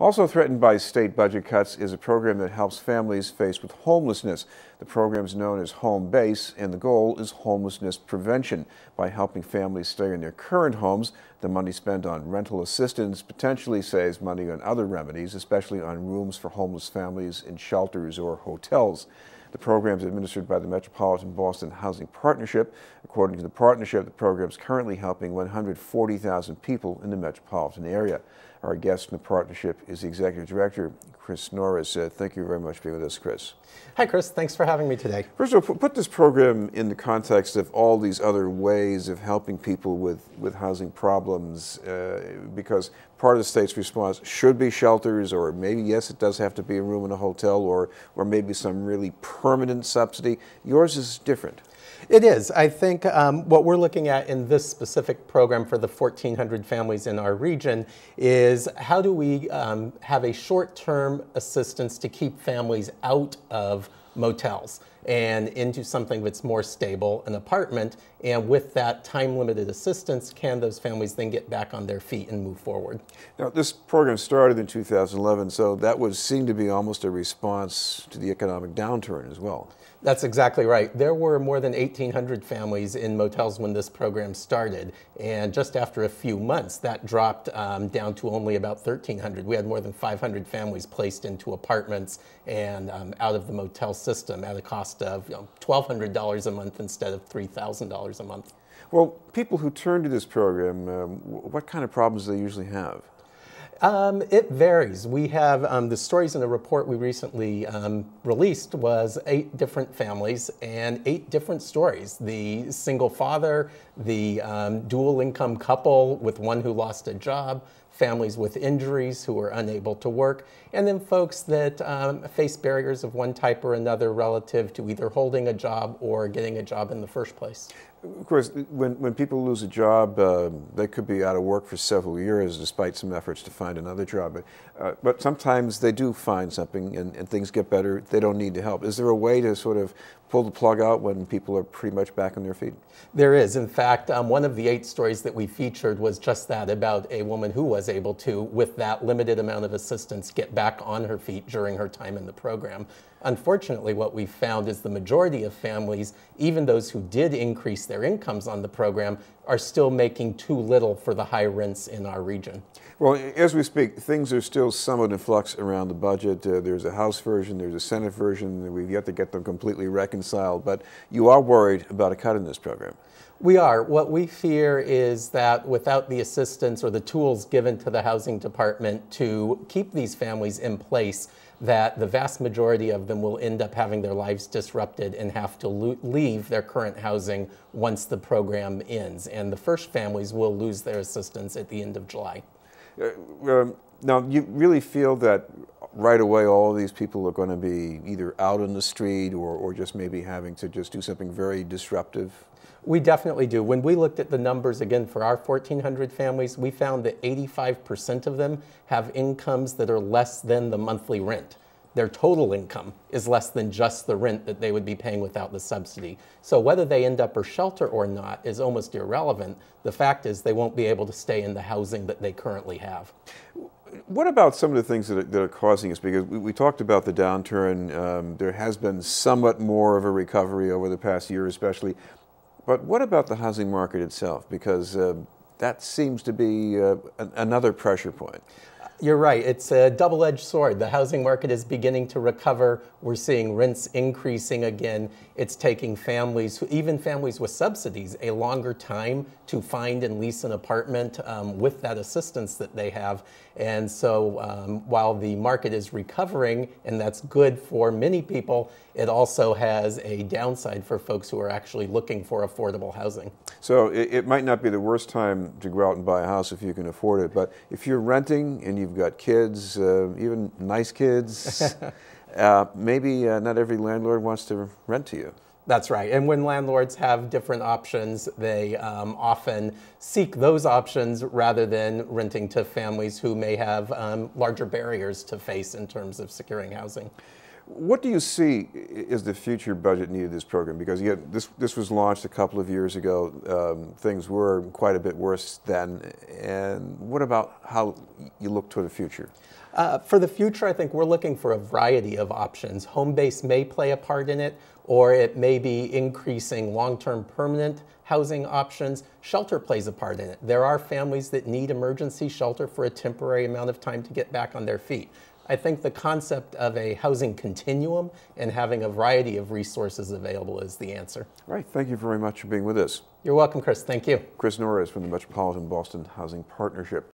Also threatened by state budget cuts is a program that helps families faced with homelessness. The program is known as Home Base, and the goal is homelessness prevention. By helping families stay in their current homes, the money spent on rental assistance potentially saves money on other remedies, especially on rooms for homeless families in shelters or hotels. The program is administered by the Metropolitan Boston Housing Partnership. According to the partnership, the program is currently helping 140,000 people in the metropolitan area. Our guest from the partnership is the Executive Director, Chris Norris. Thank you very much for being with us, Chris. Hi, Chris. Thanks for having me today. First of all, put this program in the context of all these other ways of helping people with housing problems, because part of the state's response should be shelters, or maybe, yes, it does have to be a room in a hotel, or maybe some really permanent subsidy. Yours is different. It is. I think what we're looking at in this specific program for the 1,400 families in our region is how do we have a short-term assistance to keep families out of motels and into something that's more stable, an apartment, and with that time-limited assistance, can those families then get back on their feet and move forward? Now, this program started in 2011, so that would seem to be almost a response to the economic downturn as well. That's exactly right. There were more than 1,800 families in motels when this program started, and just after a few months, that dropped down to only about 1,300. We had more than 500 families placed into apartments and out of the motel system at a cost of $1,200 a month instead of $3,000 a month. Well, people who turn to this program, what kind of problems do they usually have? It varies. We have the stories in a report we recently released was 8 different families and 8 different stories. The single father, the dual income couple with one who lost a job, families with injuries who are unable to work, and then folks that face barriers of one type or another relative to either holding a job or getting a job in the first place. Of course, when people lose a job, they could be out of work for several years despite some efforts to find another job. But sometimes they do find something and things get better. They don't need the help. Is there a way to sort of pull the plug out when people are pretty much back on their feet? There is. In fact, one of the 8 stories that we featured was just that, about a woman who was able to, with that limited amount of assistance, get back on her feet during her time in the program. Unfortunately, what we found is the majority of families, even those who did increase their incomes on the program, are still making too little for the high rents in our region. Well, as we speak, things are still somewhat in flux around the budget. There's a House version, there's a Senate version. We've yet to get them completely reconciled, but you are worried about a cut in this program. We are. What we fear is that without the assistance or the tools given to the housing department to keep these families in place, that the vast majority of them will end up having their lives disrupted and have to leave their current housing once the program ends. And the first families will lose their assistance at the end of July. Now, you really feel that right away all of these people are going to be either out on the street or just maybe having to just do something very disruptive? We definitely do. When we looked at the numbers again for our 1,400 families, we found that 85% of them have incomes that are less than the monthly rent. Their total income is less than just the rent that they would be paying without the subsidy. So whether they end up in shelter or not is almost irrelevant. The fact is they won't be able to stay in the housing that they currently have. What about some of the things that are causing this? Because we talked about the downturn. There has been somewhat more of a recovery over the past year especially. But what about the housing market itself? Because that seems to be another pressure point. You're right. It's a double-edged sword. The housing market is beginning to recover. We're seeing rents increasing again. It's taking families, even families with subsidies, a longer time to find and lease an apartment with that assistance that they have. And so while the market is recovering, and that's good for many people, it also has a downside for folks who are actually looking for affordable housing. So it might not be the worst time to go out and buy a house if you can afford it, but if you're renting and you've got kids, even nice kids, maybe not every landlord wants to rent to you. That's right. And when landlords have different options, they often seek those options rather than renting to families who may have larger barriers to face in terms of securing housing. What do you see is the future budget need of this program? Because again, this was launched a couple of years ago. Things were quite a bit worse then. And what about how you look toward the future? For the future, I think we're looking for a variety of options. Home base may play a part in it, or it may be increasing long-term permanent housing options. Shelter plays a part in it. There are families that need emergency shelter for a temporary amount of time to get back on their feet. I think the concept of a housing continuum and having a variety of resources available is the answer. All right, thank you very much for being with us. You're welcome, Chris. Thank you. Chris Norris from the Metropolitan Boston Housing Partnership.